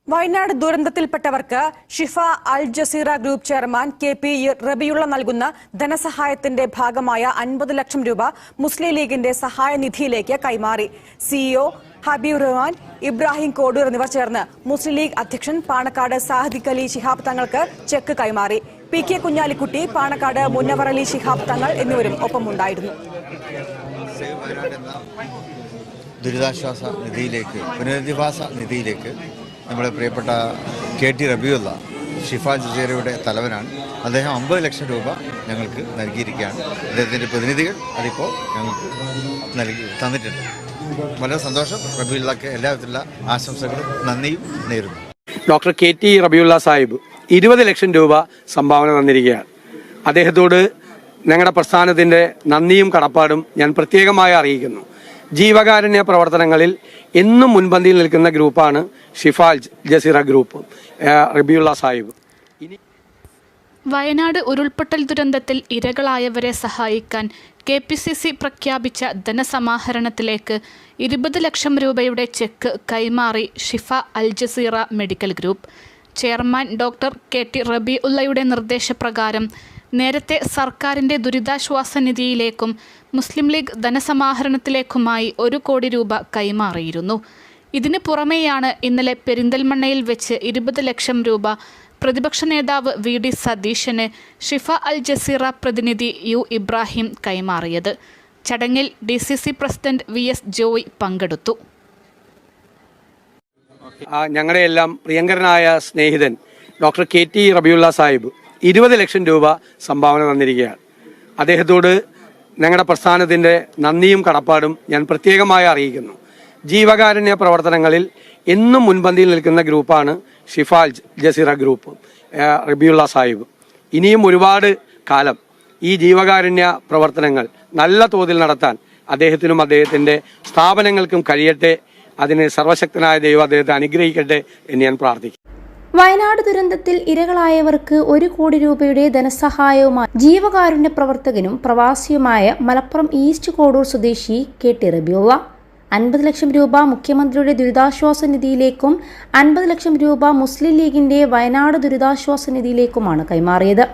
വയനാട് ദുരന്തത്തിൽപ്പെട്ടവർക്ക് Shifa Al Jazeera group chairman KP Rabiulla നൽകുന്ന ധനസഹായത്തിന്റെ ഭാഗമായ 50 ലക്ഷം രൂപ മുസ്ലിം ലീഗിന്റെ സഹായ നിധിയിലേക്ക് കൈമാറി. CEO ഹബീബ് റഹ്മാൻ, ഇബ്രാഹിം കോഡൂർ എന്നിവർ ചേർന്ന് മുസ്ലിം ലീഗ് അധ്യക്ഷൻ പാണക്കാട് സാദിഖ് അലി ശിഹാബ് തങ്ങൾക്ക് ചെക്ക് കൈമാറി. PK കുഞ്ഞാലിക്കുട്ടി, പാണക്കാട് മുനവർ അലി ശിഹാബ് തങ്ങൾ എന്നിവരും ഒപ്പമുണ്ടായിരുന്നു. ദുരിതാശ്വാസ നിധിയിലേക്ക്, പുനരധിവാസ നിധിയിലേക്ക് നമ്മുടെ പ്രിയപ്പെട്ട KT റബിയുള്ള ഷിഫ ജസീറയുടെ തലവനാണ്. അദ്ദേഹം 50 ലക്ഷം രൂപ ഞങ്ങൾക്ക് നൽകിയിരിക്കുകയാണ്. അദ്ദേഹത്തിൻ്റെ പ്രതിനിധികൾ അതിപ്പോൾ ഞങ്ങൾക്ക് തന്നിട്ടുണ്ട്. വളരെ സന്തോഷം. റബിയുള്ളക്ക് എല്ലാവിധത്തിലുള്ള ആശംസകളും നന്ദിയും നേരുന്നു. ഡോക്ടർ KT റബിയുള്ള സാഹിബ് 20 ലക്ഷം രൂപ സംഭാവന തന്നിരിക്കുകയാണ്. അദ്ദേഹത്തോട് ഞങ്ങളുടെ പ്രസ്ഥാനത്തിൻ്റെ നന്ദിയും കടപ്പാടും ഞാൻ പ്രത്യേകമായി അറിയിക്കുന്നു. ജീവകാരുണ്യ പ്രവർത്തനങ്ങളിൽ എന്നും മുൻപന്തിയിൽ നിൽക്കുന്ന ഗ്രൂപ്പാണ് ഷിഫ ജസീറ ഗ്രൂപ്പ്. റബിയുള്ള സാഹിബ് വയനാട് ഉരുൾപൊട്ടൽ ദുരന്തത്തിൽ ഇരകളായവരെ സഹായിക്കാൻ KPCC പ്രഖ്യാപിച്ച ധനസമാഹരണത്തിലേക്ക് 20 ലക്ഷം രൂപയുടെ ചെക്ക് കൈമാറി Shifa Al Jazeera medical group. Chairman doctor KT റബിയുള്ളയുടെ നിർദ്ദേശപ്രകാരം നേരത്തെ സർക്കാരിൻ്റെ ദുരിതാശ്വാസ നിധിയിലേക്കും മുസ്ലിം ലീഗ് ധനസമാഹരണത്തിലേക്കുമായി 1 കോടി രൂപ കൈമാറിയിരുന്നു. ഇതിന് പുറമെയാണ് ഇന്നലെ പെരിന്തൽമണ്ണയിൽ വെച്ച് 20 ലക്ഷം രൂപ പ്രതിപക്ഷ നേതാവ് VD സതീശന് ഷിഫ അൽ ജസീറ പ്രതിനിധി U ഇബ്രാഹിം കൈമാറിയത്. ചടങ്ങിൽ DCC പ്രസിഡന്റ് VS ജോയ് പങ്കെടുത്തു. ഞങ്ങളുടെ എല്ലാം പ്രിയങ്കരനായ സ്നേഹിതൻ ഡോക്ടർ KT റബിയുള്ള സാഹിബ് 20 ലക്ഷം രൂപ സംഭാവന തന്നിരിക്കുകയാണ്. അദ്ദേഹത്തോട് ഞങ്ങളുടെ പ്രസ്ഥാനത്തിൻ്റെ നന്ദിയും കടപ്പാടും ഞാൻ പ്രത്യേകമായി അറിയിക്കുന്നു. ജീവകാരുണ്യ പ്രവർത്തനങ്ങളിൽ എന്നും മുൻപന്തിയിൽ നിൽക്കുന്ന ഗ്രൂപ്പാണ് ഷിഫ ജസീറ ഗ്രൂപ്പ്. റബിയുള്ള സാഹിബ് ഇനിയും ഒരുപാട് കാലം ഈ ജീവകാരുണ്യ പ്രവർത്തനങ്ങൾ നല്ല തോതിൽ നടത്താൻ അദ്ദേഹത്തിനും അദ്ദേഹത്തിൻ്റെ സ്ഥാപനങ്ങൾക്കും കഴിയട്ടെ. അതിന് സർവശക്തനായ ദൈവം അദ്ദേഹത്തെ അനുഗ്രഹിക്കട്ടെ എന്ന് ഞാൻ പ്രാർത്ഥിക്കുന്നു. വയനാട് ദുരന്തത്തിൽ ഇരകളായവർക്ക് 1 കോടി രൂപയുടെ ധനസഹായവുമായി ജീവകാരുണ്യ പ്രവർത്തകനും പ്രവാസിയുമായ മലപ്പുറം ഈസ്റ്റ് കോഡൂർ സ്വദേശി KT റബിയുള്ള 50 ലക്ഷം രൂപ മുഖ്യമന്ത്രിയുടെ ദുരിതാശ്വാസ നിധിയിലേക്കും 50 ലക്ഷം രൂപ മുസ്ലിം ലീഗിന്റെ വയനാട് ദുരിതാശ്വാസ നിധിയിലേക്കുമാണ് കൈമാറിയത്.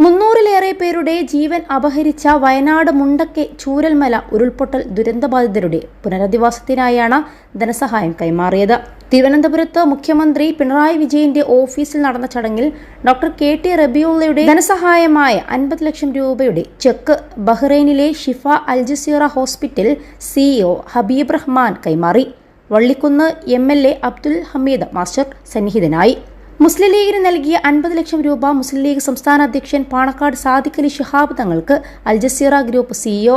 300-ലേറെ പേരുടെ ജീവൻ അപഹരിച്ച വയനാട് മുണ്ടക്കെ ചൂരൽമല ഉരുൾപൊട്ടൽ ദുരന്തബാധിതരുടെ പുനരധിവാസത്തിനായാണ് ധനസഹായം കൈമാറിയത്. തിരുവനന്തപുരത്ത് മുഖ്യമന്ത്രി പിണറായി വിജയന്റെ ഓഫീസിൽ നടന്ന ചടങ്ങിൽ ഡോക്ടർ KT റബിയുള്ളയുടെ ധനസഹായമായ 50 ലക്ഷം രൂപയുടെ ചെക്ക് ബഹ്റൈനിലെ ഷിഫ അൽ ജസീറ ഹോസ്പിറ്റൽ CEO ഹബീബ് റഹ്മാൻ കൈമാറി. വള്ളിക്കുന്ന് MLA അബ്ദുൽ ഹമീദ് മാസ്റ്റർ സന്നിഹിതനായി. മുസ്ലിം ലീഗിന് നൽകിയ 50 ലക്ഷം രൂപ മുസ്ലിം ലീഗ് സംസ്ഥാന അധ്യക്ഷൻ പാണക്കാട് സാദിഖ് അലി ശിഹാബ് തങ്ങൾക്ക് അൽ ജസീറ ഗ്രൂപ്പ് CEO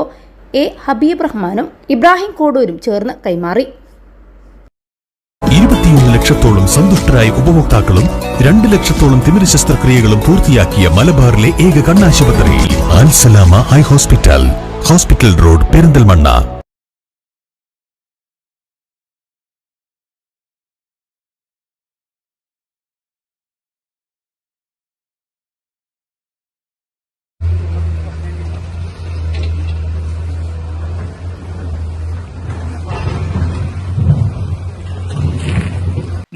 ഹബീബ് റഹ്മാനും ഇബ്രാഹിം കോഡൂരും ചേർന്ന് കൈമാറി. 21 ലക്ഷത്തോളം സന്തുഷ്ടരായ ഉപഭോക്താക്കളും 2 ലക്ഷത്തോളം തിമിര ശസ്ത്രക്രിയകളും പൂർത്തിയാക്കിയ മലബാറിലെ ഏക കണ്ണാശുപത്രി അൽ സലാമ ഹൈ ഹോസ്പിറ്റൽ റോഡ്, പെരിന്തൽമണ്ണ.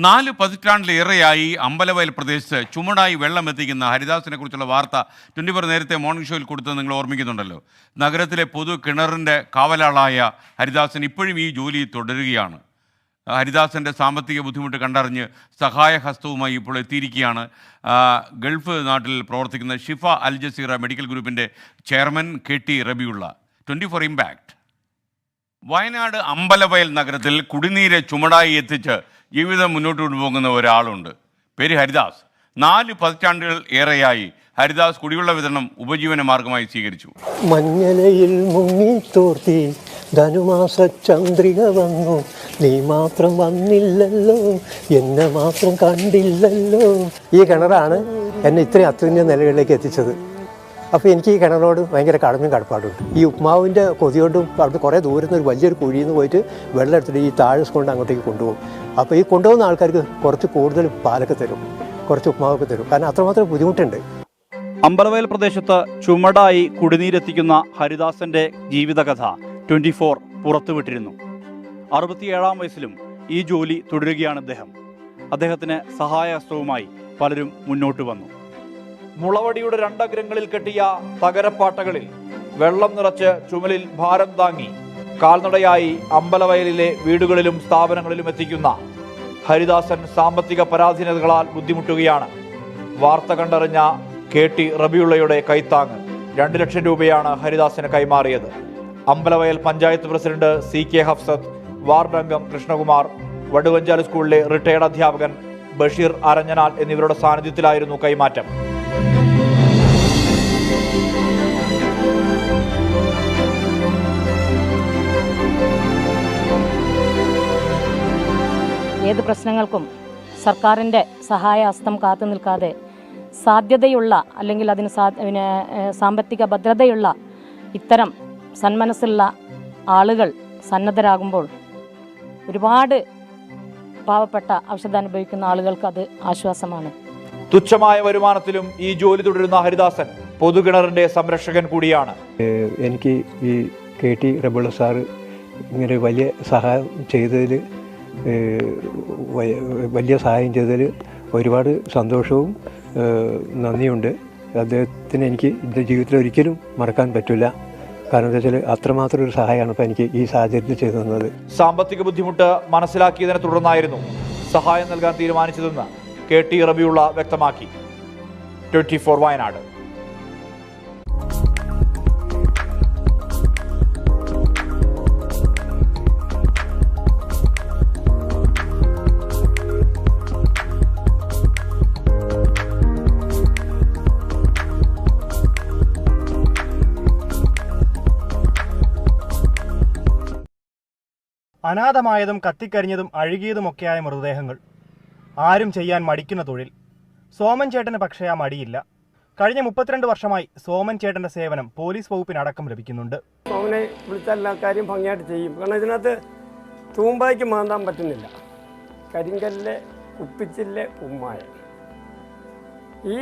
നാല് പതിറ്റാണ്ടിലേറെയായി അമ്പലവയൽ പ്രദേശത്ത് ചുമടായി വെള്ളം എത്തിക്കുന്ന ഹരിദാസിനെ കുറിച്ചുള്ള വാർത്ത 24 നേരത്തെ മോർണിംഗ് ഷോയിൽ കൊടുത്തത് നിങ്ങൾ ഓർമ്മിക്കുന്നുണ്ടല്ലോ. നഗരത്തിലെ പൊതു കിണറിൻ്റെ കാവലാളായ ഹരിദാസൻ ഇപ്പോഴും ഈ ജോലി തുടരുകയാണ്. ഹരിദാസൻ്റെ സാമ്പത്തിക ബുദ്ധിമുട്ട് കണ്ടറിഞ്ഞ് സഹായഹസ്തവുമായി ഇപ്പോൾ എത്തിയിരിക്കുകയാണ് ഗൾഫ് നാട്ടിൽ പ്രവർത്തിക്കുന്ന ഷിഫ അൽ ജസീറ മെഡിക്കൽ ഗ്രൂപ്പിൻ്റെ chairman KT Rabiulla. 24 impact. Wayanad Ambalavayal നഗരത്തിൽ കുടിനീര് ചുമടായി എത്തിച്ച് ജീവിതം മുന്നോട്ട് കൊണ്ടുപോകുന്ന ഒരാളുണ്ട്. പേര് ഹരിദാസ്. 4 പതിറ്റാണ്ടുകൾ ഏറെയായി ഹരിദാസ് കുടിവെള്ള വിതരണം ഉപജീവന മാർഗമായി സ്വീകരിച്ചു. മഞ്ഞലയിൽ മുങ്ങിത്തോർത്തി ധനുമാസ ചന്ദ്രിക വന്നു, നീ മാത്രം വന്നില്ലല്ലോ, എന്നെ മാത്രം കണ്ടില്ലല്ലോ. ഈ കിണറാണ് എന്നെ ഇത്രയും അത്യുന്നത നിലകളിലേക്ക് എത്തിച്ചത്. അപ്പോൾ എനിക്ക് ഈ കിണറോട് ഭയങ്കര കടമയും കടപ്പാടുണ്ട്. ഈ ഉപ്മാവിൻ്റെ കൊതിയോണ്ടും അവിടുന്ന് കുറേ ദൂരത്ത് നിന്ന് ഒരു വലിയൊരു കുഴിയിൽ നിന്ന് പോയിട്ട് വെള്ളം എടുത്തിട്ട് ഈ താഴെ കൊണ്ട് അങ്ങോട്ടേക്ക് കൊണ്ടുപോകും. അപ്പോൾ ഈ കൊണ്ടുപോകുന്ന ആൾക്കാർക്ക് കുറച്ച് കൂടുതൽ പാലൊക്കെ തരും, കുറച്ച് ഉപ്മാവൊക്കെ തരും. കാരണം അത്രമാത്രം ബുദ്ധിമുട്ടുണ്ട്. അമ്പലവയൽ പ്രദേശത്ത് ചുമടായി കുടിനീരെത്തിക്കുന്ന ഹരിദാസന്റെ ജീവിതകഥ 24 പുറത്തുവിട്ടിരുന്നു. 67-ാം വയസ്സിലും ഈ ജോലി തുടരുകയാണ് അദ്ദേഹം. അദ്ദേഹത്തിന് സഹായഹസ്തവുമായി പലരും മുന്നോട്ട് വന്നു. മുളവടിയുടെ രണ്ടഗ്രങ്ങളിൽ കെട്ടിയ തകരപ്പാട്ടകളിൽ വെള്ളം നിറച്ച് ചുമലിൽ ഭാരം താങ്ങി കാൽനടയായി അമ്പലവയലിലെ വീടുകളിലും സ്ഥാപനങ്ങളിലും എത്തിക്കുന്ന ഹരിദാസൻ സാമ്പത്തിക പരാധീനതകളാൽ ബുദ്ധിമുട്ടുകയാണ്. വാർത്ത കണ്ടറിഞ്ഞ KT റബിയുള്ളയുടെ കൈത്താങ്ങ് 2 ലക്ഷം രൂപയാണ് ഹരിദാസന് കൈമാറിയത്. Ambalavayal panchayat president CK Hafsath, ward അംഗം കൃഷ്ണകുമാർ, വടുവഞ്ചാൽ സ്കൂളിലെ റിട്ടയർഡ് അധ്യാപകൻ ബഷീർ അരഞ്ഞനാൽ എന്നിവരുടെ സാന്നിധ്യത്തിലായിരുന്നു കൈമാറ്റം. ഏത് പ്രശ്നങ്ങൾക്കും സർക്കാരിൻ്റെ സഹായഹസ്തം കാത്തു നിൽക്കാതെ സാധ്യതയുള്ള അല്ലെങ്കിൽ അതിന് സാമ്പത്തിക ഭദ്രതയുള്ള ഇത്തരം സന്മനസ്സുള്ള ആളുകൾ സന്നദ്ധരാകുമ്പോൾ ഒരുപാട് പാവപ്പെട്ട ഔഷധം അനുഭവിക്കുന്ന ആളുകൾക്ക് അത് ആശ്വാസമാണ്. തുച്ഛമായ വരുമാനത്തിലും ഈ ജോലി തുടരുന്ന ഹരിദാസൻ പൊതുകിണറിന്റെ സംരക്ഷകൻ കൂടിയാണ്. എനിക്ക് ഈ KT റബിയുള്ള സാറ് ഇങ്ങനെ വലിയ സഹായം ചെയ്തതിൽ ഒരുപാട് സന്തോഷവും നന്ദിയുണ്ട്. അദ്ദേഹത്തിന് എനിക്ക് എൻ്റെ ജീവിതത്തിൽ ഒരിക്കലും മറക്കാൻ പറ്റില്ല. കാരണം എന്താ വെച്ചാൽ അത്രമാത്രം ഒരു സഹായമാണ് ഇപ്പോൾ എനിക്ക് ഈ സാഹചര്യത്തിൽ ചെയ്തു തന്നത്. സാമ്പത്തിക ബുദ്ധിമുട്ട് മനസ്സിലാക്കിയതിനെ തുടർന്നായിരുന്നു സഹായം നൽകാൻ തീരുമാനിച്ചതെന്ന് KT റബിയുള്ള വ്യക്തമാക്കി. 24 വയനാട്. അനാഥമായതും കത്തിക്കരിഞ്ഞതും അഴുകിയതുമൊക്കെയായ മൃതദേഹങ്ങൾ, ആരും ചെയ്യാൻ മടിക്കുന്ന തൊഴിൽ. സോമൻ ചേട്ടന് പക്ഷേ ആ മടിയില്ല. കഴിഞ്ഞ 32 വർഷമായി സോമൻ ചേട്ടൻ്റെ സേവനം പോലീസ് വകുപ്പിനടക്കം ലഭിക്കുന്നുണ്ട്. സോമനെ വിളിച്ചാൽ എല്ലാ കാര്യം ഭംഗിയായിട്ട് ചെയ്യും. കാരണം ഇതിനകത്ത് തൂമ്പായ്ക്ക് മാന്താൻ പറ്റുന്നില്ല. കരിങ്കല്ല്, കുപ്പിച്ചില്ല്, ഉമ്മായ, ഈ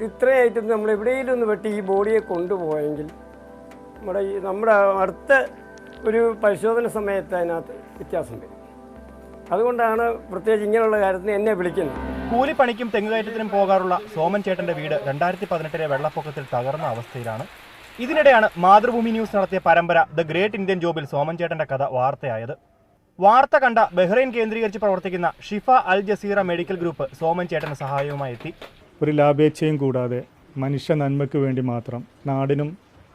ഇത്രയായിട്ട് നമ്മൾ എവിടെയെങ്കിലും ഒന്ന് വെട്ടി ഈ ബോഡിയെ കൊണ്ടുപോയെങ്കിൽ നമ്മുടെ അടുത്ത ഒരു പരിശോധന സമയത്ത് അതിനകത്ത് വ്യത്യാസം വരും. അതുകൊണ്ടാണ് പ്രത്യേകിച്ച് ഇങ്ങനെയുള്ള കാര്യത്തിന് എന്നെ വിളിക്കുന്നത്. കൂലിപ്പണിക്കും തെങ്ങുകയറ്റത്തിനും പോകാറുള്ള സോമൻ ചേട്ടന്റെ വീട് 2018 വെള്ളപ്പൊക്കത്തിൽ തകർന്ന അവസ്ഥയിലാണ്. ഇതിനിടെയാണ് മാതൃഭൂമി ന്യൂസ് നടത്തിയ പരമ്പര ദ ഗ്രേറ്റ് ഇന്ത്യൻ ജോബിൽ സോമൻ ചേട്ടന്റെ കഥ വാർത്തയായത്. വാർത്ത കണ്ട ബഹ്റൈൻ കേന്ദ്രീകരിച്ച് പ്രവർത്തിക്കുന്ന ഷിഫ അൽ ജസീറ മെഡിക്കൽ ഗ്രൂപ്പ് സോമൻ ചേട്ടന് സഹായവുമായി എത്തി. ഒരു ലാഭേച്ഛയും കൂടാതെ മനുഷ്യ നന്മയ്ക്ക് വേണ്ടി മാത്രം നാടിനും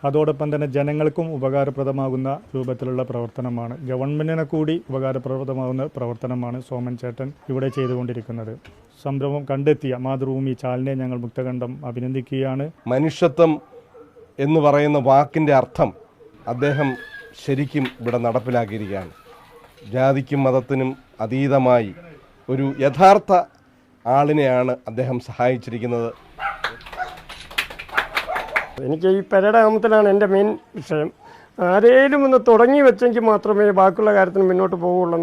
അതോടൊപ്പം തന്നെ ജനങ്ങൾക്കും ഉപകാരപ്രദമാകുന്ന രൂപത്തിലുള്ള പ്രവർത്തനമാണ്, ഗവൺമെൻറ്റിനെ കൂടി ഉപകാരപ്രദമാകുന്ന പ്രവർത്തനമാണ് സോമൻ ചേട്ടൻ ഇവിടെ ചെയ്തുകൊണ്ടിരിക്കുന്നത്. സംരംഭം കണ്ടെത്തിയ മാതൃഭൂമി ചാനലിനെ ഞങ്ങൾ മുക്തകണ്ഠം അഭിനന്ദിക്കുകയാണ്. മനുഷ്യത്വം എന്ന് പറയുന്ന വാക്കിൻ്റെ അർത്ഥം അദ്ദേഹം ശരിക്കും ഇവിടെ നടപ്പിലാക്കിയിരിക്കുകയാണ്. ജാതിക്കും മതത്തിനും അതീതമായി ഒരു യഥാർത്ഥ ആളിനെയാണ് അദ്ദേഹം സഹായിച്ചിരിക്കുന്നത്. എനിക്ക് ഈ പെരടാമത്തിലാണ് എൻ്റെ മെയിൻ വിഷയം. ആരേലും ഒന്ന് തുടങ്ങി വെച്ചെങ്കിൽ മാത്രമേ ബാക്കിയുള്ള കാര്യത്തിന് മുന്നോട്ട് പോകുള്ളൂ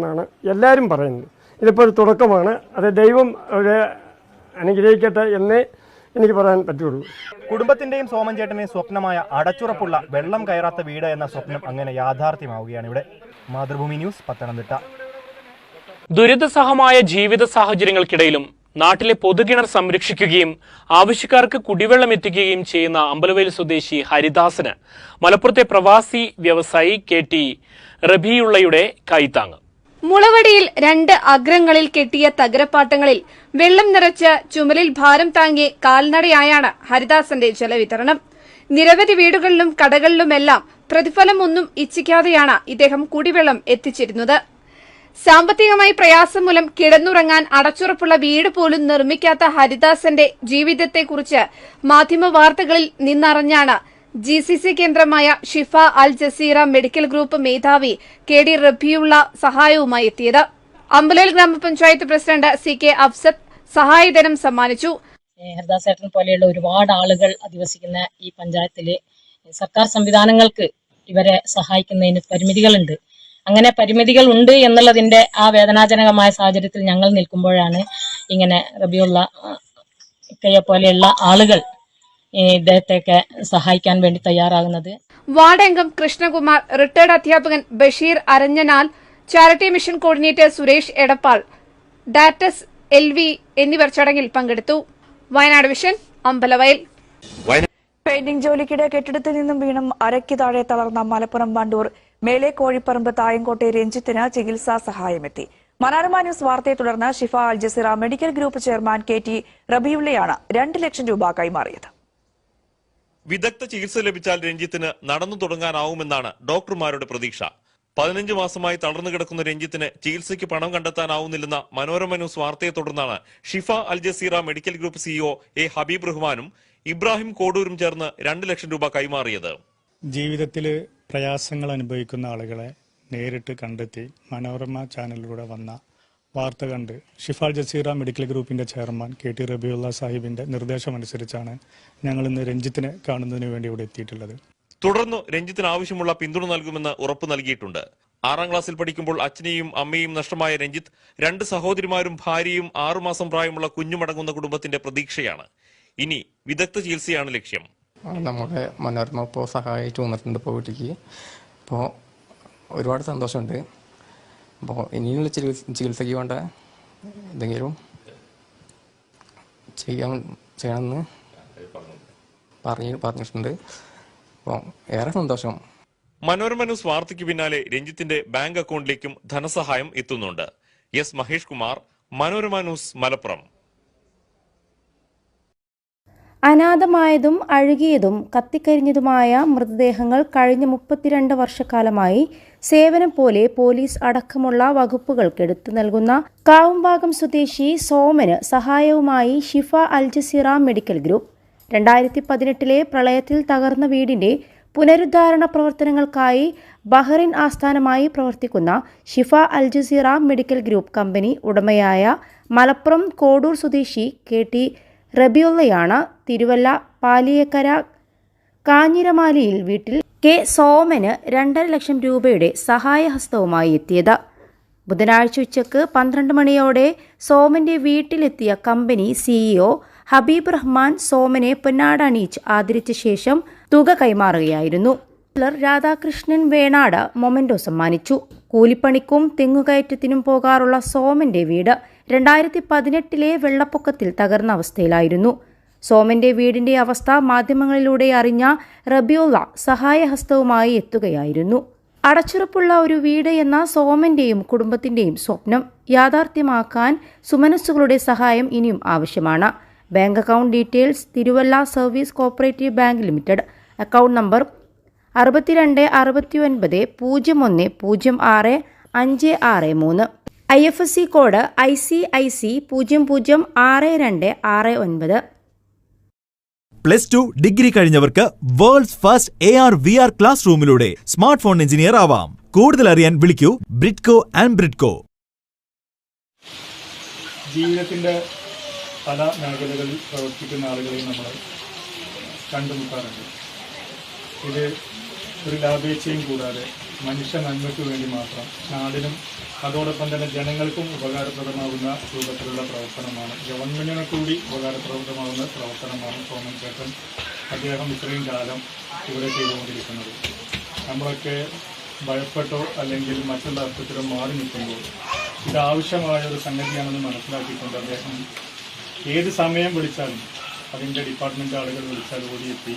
എല്ലാവരും പറയുന്നത്. ഇതിപ്പോൾ ഒരു തുടക്കമാണ്. അത് ദൈവം അവരെ അനുഗ്രഹിക്കട്ടെ എന്നേ എനിക്ക് പറയാൻ പറ്റുള്ളൂ. കുടുംബത്തിൻ്റെയും സോമൻ ചേട്ടൻ്റെയും സ്വപ്നമായ അടച്ചുറപ്പുള്ള വെള്ളം കയറാത്ത വീട് എന്ന സ്വപ്നം അങ്ങനെ യാഥാർത്ഥ്യമാവുകയാണ് ഇവിടെ. മാതൃഭൂമി ന്യൂസ്, പത്തനംതിട്ട. ദുരിതസഹമായ ജീവിത സാഹചര്യങ്ങൾക്കിടയിലും നാട്ടിലെ പൊതുകിണർ സംരക്ഷിക്കുകയും ആവശ്യക്കാർക്ക് കുടിവെള്ളം എത്തിക്കുകയും ചെയ്യുന്ന അമ്പലവയൽ സ്വദേശി ഹരിദാസന് മലപ്പുറത്തെ പ്രവാസി വ്യവസായി KT റബിയുള്ളയുടെ കൈത്താങ്ങ്. മുളവടിയിൽ 2 അഗ്രങ്ങളിൽ കെട്ടിയ തകരപ്പാട്ടങ്ങളിൽ വെള്ളം നിറച്ച് ചുമലിൽ ഭാരം താങ്ങി കാൽനടയായാണ് ഹരിദാസന്റെ ജലവിതരണം. നിരവധി വീടുകളിലും കടകളിലുമെല്ലാം പ്രതിഫലം ഒന്നും ഇച്ഛിക്കാതെയാണ് ഇദ്ദേഹം കുടിവെള്ളം എത്തിച്ചിരുന്നത്. സാമ്പത്തികമായി പ്രയാസം മൂലം കിടന്നുറങ്ങാൻ അടച്ചുറപ്പുള്ള വീട് പോലും നിർമ്മിക്കാത്ത ഹരിദാസന്റെ ജീവിതത്തെക്കുറിച്ച് മാധ്യമ വാർത്തകളിൽ നിന്നറിഞ്ഞാണ് GCC കേന്ദ്രമായ ഷിഫ അൽ ജസീറ മെഡിക്കൽ ഗ്രൂപ്പ് മേധാവി KD റബിയുള്ള സഹായവുമായി എത്തിയത്. അമ്പലവയൽ ഗ്രാമപഞ്ചായത്ത് പ്രസിഡന്റ് CK ഹഫ്സത്ത് സഹായധനം സമ്മാനിച്ചു. ഹരിദാസേട്ടൻ പോലെയുള്ള ഒരുപാട് ആളുകൾ അധിവസിക്കുന്ന ഈ പഞ്ചായത്തിലെ സർക്കാർ സംവിധാനങ്ങൾക്ക് ഇവരെ സഹായിക്കുന്നതിന് പരിമിതികളുണ്ട്. അങ്ങനെ പരിമിതികൾ ഉണ്ട് എന്നുള്ളതിന്റെ ആ വേദനാജനകമായ സാഹചര്യത്തിൽ ഞങ്ങൾ നിൽക്കുമ്പോഴാണ് ഇങ്ങനെ റബിയുള്ള പോലെയുള്ള ആളുകൾ ഇദ്ദേഹത്തെയൊക്കെ സഹായിക്കാൻ വേണ്ടി തയ്യാറാകുന്നത്. വാർഡ് അംഗം കൃഷ്ണകുമാർ, റിട്ടയർഡ് അധ്യാപകൻ Basheer Aranjanal, charity mission coordinator Suresh Edappal, ഡാറ്റസ് LV എന്നിവർ ചടങ്ങിൽ പങ്കെടുത്തു. വയനാട് വിഷൻ, അമ്പലവയൽ. പെയിന്റിംഗ് ജോലിക്കിടെ കെട്ടിടത്തിൽ നിന്നും വീണും അരയ്ക്ക് താഴെ തളർന്ന മലപ്പുറം വണ്ടൂർ മേലെ കോഴിപ്പറമ്പ് തായങ്കോട്ടെ രഞ്ജിത്തിന് ചികിത്സാ സഹായമെത്തി. മനോരമ ന്യൂസ് വാർത്തയെ തുടർന്ന് Shifa Aljazeera medical group chairman KT റബിയുള്ളയാണ് 2 ലക്ഷം രൂപ കൈമാറിയത്. വിദഗ്ധ ചികിത്സ ലഭിച്ചാൽ രഞ്ജിത്തിന് നടന്നു തുടങ്ങാനാവുമെന്നാണ് ഡോക്ടർമാരുടെ പ്രതീക്ഷ. 15 മാസമായി തളർന്നു കിടക്കുന്ന രഞ്ജിത്തിന് ചികിത്സയ്ക്ക് പണം കണ്ടെത്താനാവുന്നില്ലെന്ന മനോരമ ന്യൂസ് വാർത്തയെ തുടർന്നാണ് Shifa Aljazeera medical group CEO A Habeeb റഹ്മാനും ഇബ്രാഹിം കോഡൂരും ചേർന്ന് 2 ലക്ഷം രൂപ കൈമാറിയത്. ജീവിതത്തിൽ പ്രയാസങ്ങൾ അനുഭവിക്കുന്ന ആളുകളെ നേരിട്ട് കണ്ടെത്തി മനോരമ ചാനലിലൂടെ വന്ന വാർത്ത കണ്ട് ഷിഫ അൽജസീറ മെഡിക്കൽ ഗ്രൂപ്പിന്റെ ചെയർമാൻ KT റബിയുള്ള സാഹിബിന്റെ നിർദ്ദേശമനുസരിച്ചാണ് ഞങ്ങൾ ഇന്ന് രഞ്ജിത്തിനെ കാണുന്നതിന് വേണ്ടി ഇവിടെ എത്തിയിട്ടുള്ളത്. തുടർന്ന് രഞ്ജിത്തിന് ആവശ്യമുള്ള പിന്തുണ നൽകുമെന്ന് ഉറപ്പ് നൽകിയിട്ടുണ്ട്. 6ാം ക്ലാസ്സിൽ പഠിക്കുമ്പോൾ അച്ഛനെയും അമ്മയും നഷ്ടമായ രഞ്ജിത്ത് 2 സഹോദരിമാരും ഭാര്യയും 6 മാസം പ്രായമുള്ള കുഞ്ഞുമടങ്ങുന്ന കുടുംബത്തിന്റെ പ്രതീക്ഷയാണ്. ഇനി വിദഗ്ധ ചികിത്സയാണ് ലക്ഷ്യം. നമ്മുടെ മനോരമ ഇപ്പോൾ സഹായിച്ചു വന്നിട്ടുണ്ട് ഇപ്പോൾ വീട്ടിലേക്ക്. അപ്പോൾ ഒരുപാട് സന്തോഷമുണ്ട്. അപ്പോൾ ഇനിയുള്ള ചികിത്സയ്ക്ക് വേണ്ട എന്തെങ്കിലും ചെയ്യണമെന്ന് പറഞ്ഞിട്ടുണ്ട്. അപ്പോൾ ഏറെ സന്തോഷം. മനോരമ ന്യൂസ് വാർത്തയ്ക്ക് പിന്നാലെ രഞ്ജിത്തിന്റെ ബാങ്ക് അക്കൗണ്ടിലേക്കും ധനസഹായം എത്തുന്നുണ്ട്. S Mahesh Kumar, Manorama news, Malappuram. അനാഥമായതും അഴുകിയതും കത്തിക്കരിഞ്ഞതുമായ മൃതദേഹങ്ങൾ കഴിഞ്ഞ 32 വർഷക്കാലമായി സേവനം പോലെ പോലീസ് അടക്കമുള്ള വകുപ്പുകൾക്ക് എടുത്തു നൽകുന്ന കാവുംഭാഗം സ്വദേശി സോമന് സഹായവുമായി ഷിഫ അൽജസീറ മെഡിക്കൽ ഗ്രൂപ്പ് 2018 പ്രളയത്തിൽ തകർന്ന വീടിന്റെ പുനരുദ്ധാരണ പ്രവർത്തനങ്ങൾക്കായി ബഹ്റിൻ ആസ്ഥാനമായി പ്രവർത്തിക്കുന്ന ഷിഫ അൽജസീറ മെഡിക്കൽ ഗ്രൂപ്പ് കമ്പനി ഉടമയായ മലപ്പുറം കോഡൂർ സ്വദേശി KT റബിയുള്ളയാണ് തിരുവല്ല പാലിയക്കര കാഞ്ഞിരമാലിയിൽ വീട്ടിൽ K സോമന് 2.5 ലക്ഷം രൂപയുടെ സഹായഹസ്തവുമായി എത്തിയത്. ബുധനാഴ്ച ഉച്ചക്ക് 12 മണിയോടെ സോമന്റെ വീട്ടിലെത്തിയ കമ്പനി CEO ഹബീബ് റഹ്മാൻ സോമനെ പൊന്നാടണിയിച്ച് ആദരിച്ച ശേഷം തുക കൈമാറുകയായിരുന്നു. രാധാകൃഷ്ണൻ വേണാട് മൊമെന്റോ സമ്മാനിച്ചു. കൂലിപ്പണിക്കും തെങ്ങുകയറ്റത്തിനും പോകാറുള്ള സോമന്റെ വീട് 2018 വെള്ളപ്പൊക്കത്തിൽ തകർന്ന അവസ്ഥയിലായിരുന്നു. സോമന്റെ വീടിന്റെ അവസ്ഥ മാധ്യമങ്ങളിലൂടെ അറിഞ്ഞ റബിയുള്ള സഹായഹസ്തവുമായി എത്തുകയായിരുന്നു. അടച്ചുറപ്പുള്ള ഒരു വീട് എന്ന സോമന്റെയും കുടുംബത്തിന്റെയും സ്വപ്നം യാഥാർത്ഥ്യമാക്കാൻ സുമനസ്സുകളുടെ സഹായം ഇനിയും ആവശ്യമാണ്. Bank account details: Thiruvalla service cooperative bank limited, account number 6220100563, IFSC code ICIC 006269. +2 degree കഴിഞ്ഞവർക്ക് വേൾഡ്സ് ഫസ്റ്റ് AR/VR ക്ലാസ് റൂമിലൂടെ സ്മാർട്ട് ഫോൺ എഞ്ചിനീയർ ആവാം. കൂടുതൽ അറിയാൻ വിളിക്കൂ ബ്രിഡ്കോ ആൻഡ് ബ്രിഡ്കോ. ജീവിതത്തിന്റെ പല മേഖലകളിൽ പ്രവർത്തിക്കുന്ന ആളുകളെയും നമ്മൾ കണ്ടുമുട്ടാറുണ്ട്. ഇത് ഒരു ലാഭേച്ഛയും കൂടാതെ മനുഷ്യ നന്മയ്ക്ക് വേണ്ടി മാത്രം നാടിനും അതോടൊപ്പം തന്നെ ജനങ്ങൾക്കും ഉപകാരപ്രദമാകുന്ന രൂപത്തിലുള്ള പ്രവർത്തനമാണ്, ഗവൺമെന്റിനെ കൂടി ഉപകാരപ്രദമാകുന്ന പ്രവർത്തനമാണ് സോമൻ ചേട്ടൻ അദ്ദേഹം ഇത്രയും കാലം ഇവിടെ ചെയ്തുകൊണ്ടിരിക്കുന്നത്. നമ്മളൊക്കെ ഭയപ്പെട്ടോ അല്ലെങ്കിൽ മറ്റുള്ള അർത്ഥത്തിലോ മാറി നിൽക്കുമ്പോൾ ഇതാവശ്യമായ ഒരു സംഗതിയാണെന്ന് മനസ്സിലാക്കിക്കൊണ്ട് അദ്ദേഹം ഏത് സമയം വിളിച്ചാലും അതിൻ്റെ ഡിപ്പാർട്ട്മെൻറ്റ് ആളുകൾ വിളിച്ചാൽ ഓടിയെത്തി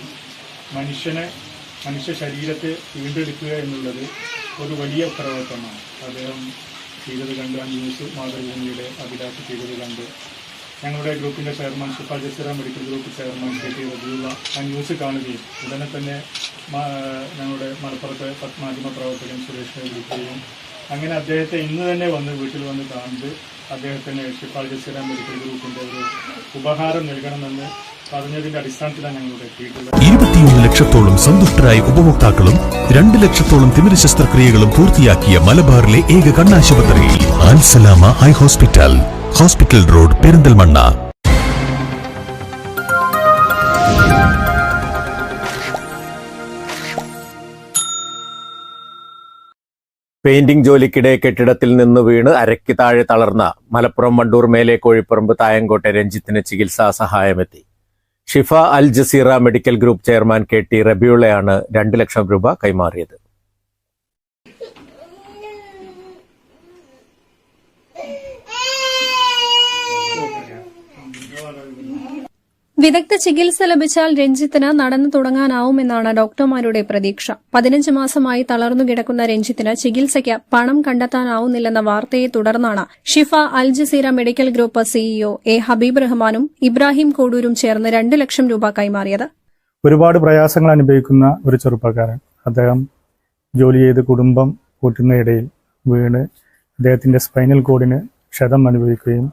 മനുഷ്യ ശരീരത്തെ വീണ്ടെടുക്കുക എന്നുള്ളത് ഒരു വലിയ ഉത്തരവാദിത്തമാണ്. അദ്ദേഹം ചെയ്തത് കണ്ട്, ആ ന്യൂസ് മാതൃഭൂമിയുടെ അഭിലാഷ് ചെയ്തത് കണ്ട് ഞങ്ങളുടെ ഗ്രൂപ്പിൻ്റെ chairman Shifa Aljazeera medical group chairman KT Rabiulla ആ ന്യൂസ് കാണുകയും ഉടനെ തന്നെ ഞങ്ങളുടെ മലപ്പുറത്തെ മാധ്യമ പ്രവർത്തകൻ സുരേഷിനെ വിളിക്കുകയും അങ്ങനെ അദ്ദേഹത്തെ ഇന്ന് തന്നെ വീട്ടിൽ വന്ന് കണ്ട് അദ്ദേഹത്തിന് ഷിഫ അൽജസീറ മെഡിക്കൽ ഗ്രൂപ്പിൻ്റെ ഒരു ഉപഹാരം നൽകണമെന്ന് പറഞ്ഞതിന്റെ അടിസ്ഥാനത്തിലാണ് ഞങ്ങളുടെ എത്തിയിട്ടുള്ളത്. 21 ലക്ഷത്തോളം സന്തുഷ്ടരായ ഉപഭോക്താക്കളും 2 ലക്ഷത്തോളം തിമിര ശസ്ത്രക്രിയകളും പൂർത്തിയാക്കിയ മലബാറിലെ ഏക കണ്ണാശുപത്രി Alsalama high hospital, hospital road, Perinthalmanna. Painting ജോലിക്കിടെ കെട്ടിടത്തിൽ നിന്ന് വീണ് അരയ്ക്ക് താഴെ തളർന്ന മലപ്പുറം വണ്ടൂർ മേലെ കോഴിപ്പറമ്പ് തായങ്കോട്ടെ രഞ്ജിത്തിന് ചികിത്സാ സഹായമെത്തി. Shifa Al Jazeera medical group chairman KT റബിയുള്ളയാണ് 2 ലക്ഷം രൂപ കൈമാറിയത്. വിദഗ്ധ ചികിത്സ ലഭിച്ചാൽ രഞ്ജിത്തിന് നടന്നു തുടങ്ങാനാവുമെന്നാണ് ഡോക്ടർമാരുടെ പ്രതീക്ഷ. 15 മാസമായി തളർന്നു കിടക്കുന്ന രഞ്ജിത്തിന് ചികിത്സയ്ക്ക് പണം കണ്ടെത്താനാവുന്നില്ലെന്ന വാർത്തയെ തുടർന്നാണ് Shifa Al Jazeera medical group CEO A Habeeb റഹ്മാനും ഇബ്രാഹിം കോഡൂരും ചേർന്ന് 2 ലക്ഷം രൂപ കൈമാറിയത്. ഒരുപാട് പ്രയാസങ്ങൾ അനുഭവിക്കുന്ന ഒരു ചെറുപ്പക്കാരൻ. അദ്ദേഹം ജോലി ചെയ്ത് കുടുംബം കൂട്ടുന്നതിനിടയിൽ വീണ് അദ്ദേഹത്തിന്റെ സ്പൈനൽ കോഡിന് ക്ഷതം അനുഭവിക്കുകയും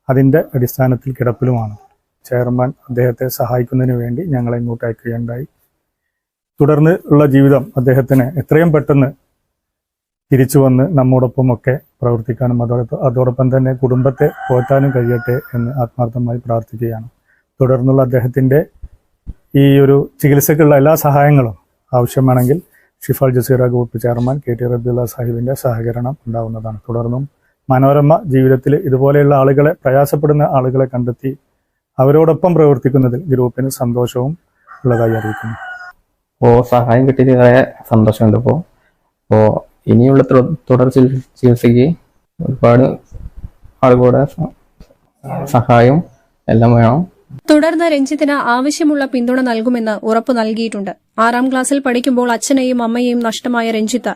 അതിന്റെ അടിസ്ഥാനത്തിൽ കിടപ്പിലുമാണ്. ചെയർമാൻ അദ്ദേഹത്തെ സഹായിക്കുന്നതിന് വേണ്ടി ഞങ്ങളെ ഇങ്ങോട്ട് അയക്കുകയുണ്ടായി. തുടർന്ന് ഉള്ള ജീവിതം അദ്ദേഹത്തിന് എത്രയും പെട്ടെന്ന് തിരിച്ചു വന്ന് നമ്മോടൊപ്പമൊക്കെ പ്രവർത്തിക്കാനും അതോടൊപ്പം തന്നെ കുടുംബത്തെ പോറ്റാനും കഴിയട്ടെ എന്ന് ആത്മാർത്ഥമായി പ്രാർത്ഥിക്കുകയാണ്. തുടർന്നുള്ള അദ്ദേഹത്തിന്റെ ഈ ഒരു ചികിത്സയ്ക്കുള്ള എല്ലാ സഹായങ്ങളും ആവശ്യമാണെങ്കിൽ Shifa Al Jazeera group chairman KT Rabiulla സാഹിബിന്റെ സഹകരണം ഉണ്ടാവുന്നതാണ്. തുടർന്നും മനോരമ ജീവിതത്തിൽ ഇതുപോലെയുള്ള ആളുകളെ, പ്രയാസപ്പെടുന്ന ആളുകളെ കണ്ടെത്തി അവരോടൊപ്പം പ്രവർത്തിക്കുന്നതിൽ ഗ്രൂപ്പിന് സന്തോഷവും ഉള്ളതായി അറിയിക്കുന്നു. സഹായം കിട്ടിയത് വളരെ സന്തോഷമുണ്ട്. അപ്പോൾ ഇനിയുള്ള തുടർ ചികിത്സയ്ക്ക് ഒരുപാട് ആളുകളുടെ സഹായം എല്ലാം വേണം. തുടർന്ന് രഞ്ജിത്തിന് ആവശ്യമുള്ള പിന്തുണ നൽകുമെന്ന് ഉറപ്പു നൽകിയിട്ടുണ്ട്. 6ാം ക്ലാസ്സിൽ പഠിക്കുമ്പോൾ അച്ഛനെയും അമ്മയെയും നഷ്ടമായ രഞ്ജിത്ത്